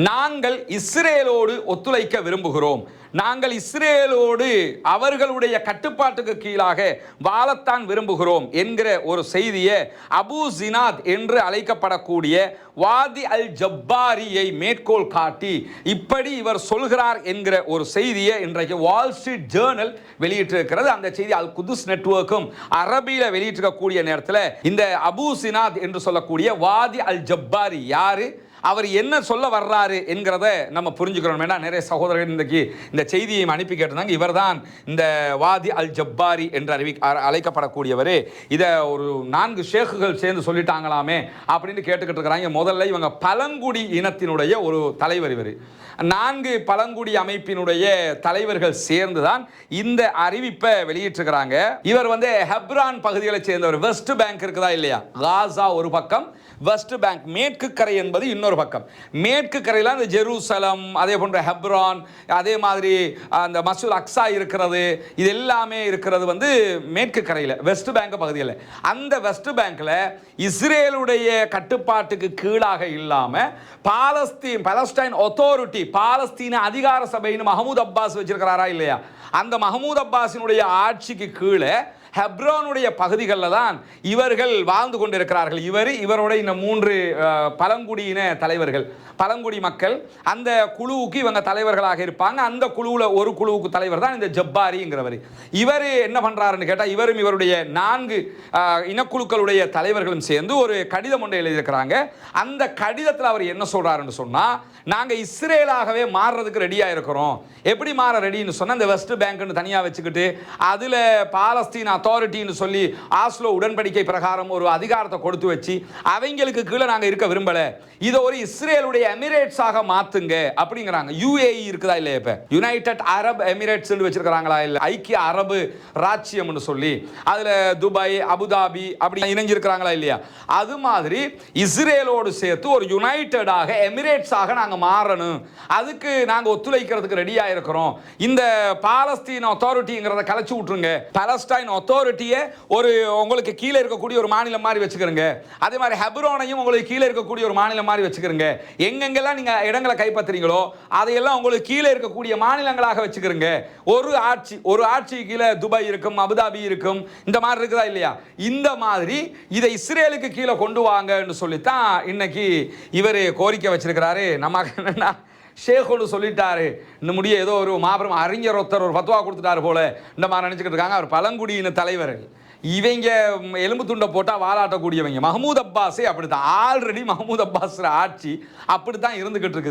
நாங்கள் இஸ்ரேலோடு ஒத்துழைக்க விரும்புகிறோம், நாங்கள் இஸ்ரேலோடு அவர்களுடைய கட்டுப்பாட்டுக்கு கீழாக வாழத்தான் விரும்புகிறோம் என்கிற ஒரு செய்தியை அபு ஜினாத் என்று அழைக்கப்படக்கூடிய வாதி அல் ஜப்பாரியை மேற்கோள் காட்டி இப்படி இவர் சொல்கிறார் என்கிற ஒரு செய்தியை இன்றைக்கு வால் ஸ்ட்ரீட் ஜேர்னல் வெளியிட்டிருக்கிறது. அந்த செய்தி அல் குதுஸ் நெட்வொர்க்கும் அரபியில் வெளியிட்டிருக்கக்கூடிய நேரத்தில் இந்த அபு ஜினாத் என்று சொல்லக்கூடிய வாதி அல் ஜப்பாரி யாரு, அவர் என்ன சொல்ல வர்றாரு என்கிறத நம்ம புரிஞ்சுக்கிறோம். வேண்டாம், நிறைய சகோதரர்கள் இன்றைக்கு இந்த செய்தியை அனுப்பி கேட்டிருந்தாங்க. இவர் தான் இந்த வாதி அல் ஜப்பாரி என்று அழைக்கப்படக்கூடியவர். இதை ஒரு 4 ஷேக்குகள் சேர்ந்து சொல்லிட்டாங்களாமே அப்படின்னு கேட்டுக்கிட்டு இருக்கிறாங்க. முதல்ல இவங்க பழங்குடி இனத்தினுடைய ஒரு தலைவர். இவர் 4 பழங்குடி அமைப்பினுடைய தலைவர்கள் சேர்ந்து தான் இந்த அறிவிப்பை வெளியிட்டிருக்கிறாங்க. இவர் ஹெப்ரான் பகுதிகளை சேர்ந்தவர். வெஸ்ட் பேங்க் இருக்குதா இல்லையா, காசா ஒரு பக்கம், வெஸ்ட் பேங்க் மேற்கு கரை என்பது இன்னொரு பக்கம். மேற்கு கரையில் அந்த ஜெருசலம், அதே போன்ற ஹெப்ரான், அதே மாதிரி அந்த மசூல் அக்ஸா இருக்கிறது, இது எல்லாமே இருக்கிறது மேற்கு கரையில் வெஸ்ட் பேங்க் பகுதியில். அந்த வெஸ்ட் பேங்க்ல இஸ்ரேலுடைய கட்டுப்பாட்டுக்கு கீழாக இல்லாம பாலஸ்டைன் அத்தாரிட்டி, பாலஸ்தீன அதிகார சபைன்னு மஹமூத் அப்பாஸ் வச்சிருக்கிறாரா இல்லையா, அந்த மஹமூத் அப்பாஸினுடைய ஆட்சிக்கு கீழே ஹெப்ரானுடைய பகுதிகளில் தான் இவர்கள் வாழ்ந்து கொண்டிருக்கிறார்கள். இவரோட இந்த 3 பழங்குடியின தலைவர்கள், பழங்குடி மக்கள், அந்த குழுவுக்கு இவங்க தலைவர்களாக இருப்பாங்க. அந்த குழுவில் ஒரு குழுவுக்கு தலைவர் தான் இந்த ஜப்பாரிங்கிறவர். இவர் என்ன பண்றாருன்னு கேட்டால், இவரும் இவருடைய 4 இனக்குழுக்களுடைய தலைவர்களும் சேர்ந்து ஒரு கடிதம் ஒன்றை எழுதியிருக்கிறாங்க. அந்த கடிதத்தில் அவர் என்ன சொல்றாருன்னு சொன்னா, நாங்க இஸ்ரேலாகவே மாறுறதுக்கு ரெடியா இருக்கிறோம். எப்படி மாற ரெடின்னு சொன்னா, இந்த வெஸ்ட் பேங்க்னு தனியா வச்சுக்கிட்டு அதுல பாலஸ்தீன் அத்தாரிட்டின்னு சொல்லி ஆஸ்லோ உடன்படிக்கை பிரகாரம் ஒரு அதிகாரத்தை கொடுத்து வச்சு அவங்களுக்கு கீழே நாங்க இருக்க விரும்பல, இதை ஒரு இஸ்ரேலுடைய எமிரேட்ஸாக மாத்துங்க அப்படிங்கிறாங்க. யுஏஇ இருக்குதா இல்லையா, இப்ப யுனைடெட் அரப் எமிரேட்ஸ் வச்சிருக்காங்களா இல்ல, ஐக்கிய அரபு ராச்சியம்னு சொல்லி அதுல துபாய், அபுதாபி அப்படி இணைஞ்சிருக்கிறாங்களா இல்லையா, அது மாதிரி இஸ்ரேலோடு சேர்த்து ஒரு யுனைடெடாக எமிரேட்ஸாக நாங்க மாறணும், அதுக்கு நாங்க ஒத்துழைக்கிறதுக்கு ரெடியா இருக்கிறோம். இந்த பாலஸ்தீன் அத்தாரிட்டிங்கிறத கலைச்சு விட்டுருங்க, பாலஸ்டைன் அத்தாரிட்டியை ஒரு உங்களுக்கு கீழே இருக்கக்கூடிய ஒரு மாநிலம் மாதிரி வச்சுக்கிறங்க, அதே மாதிரி ஹெப்ரோனையும் உங்களுக்கு கீழே இருக்கக்கூடிய ஒரு மாநிலம் மாதிரி வச்சுக்கிறங்க, எங்கெங்கெல்லாம் நீங்க இடங்களை கைப்பற்றுறீங்களோ அதையெல்லாம் உங்களுக்கு கீழே இருக்கக்கூடிய மாநிலங்களாக வச்சுக்கிறங்க. ஒரு ஆட்சி கீழே துபாய் இருக்கும், அபுதாபி இருக்கும், இந்த மாதிரி இருக்குதா இல்லையா, இந்த மாதிரி இதை இஸ்ரேலுக்கு கீழே கொண்டு வாங்கன்னு சொல்லித்தான் இன்னைக்கு இவர் கோரிக்கை வச்சிருக்கிறாரு. நமக்கு என்னன்னா, ஷேகோடு சொல்லிட்டாரு, இந்த முடிய ஏதோ ஒரு மாபெரும் அறிஞர் ஒருத்தர் ஒரு ஃபத்வா கொடுத்துட்டாரு போல இந்த மாதிரி நினைச்சுக்கிட்டு இருக்காங்க. அவர் பழங்குடியின தலைவர்கள், இவங்க எலும்பு துண்டை போட்டால் வாலாட்டக்கூடியவங்க. மஹமூத் அப்பாஸே அப்படித்தான், ஆல்ரெடி மஹமூத் அப்பாஸ் ஆட்சி அப்படித்தான் இருந்துகிட்டு இருக்குது.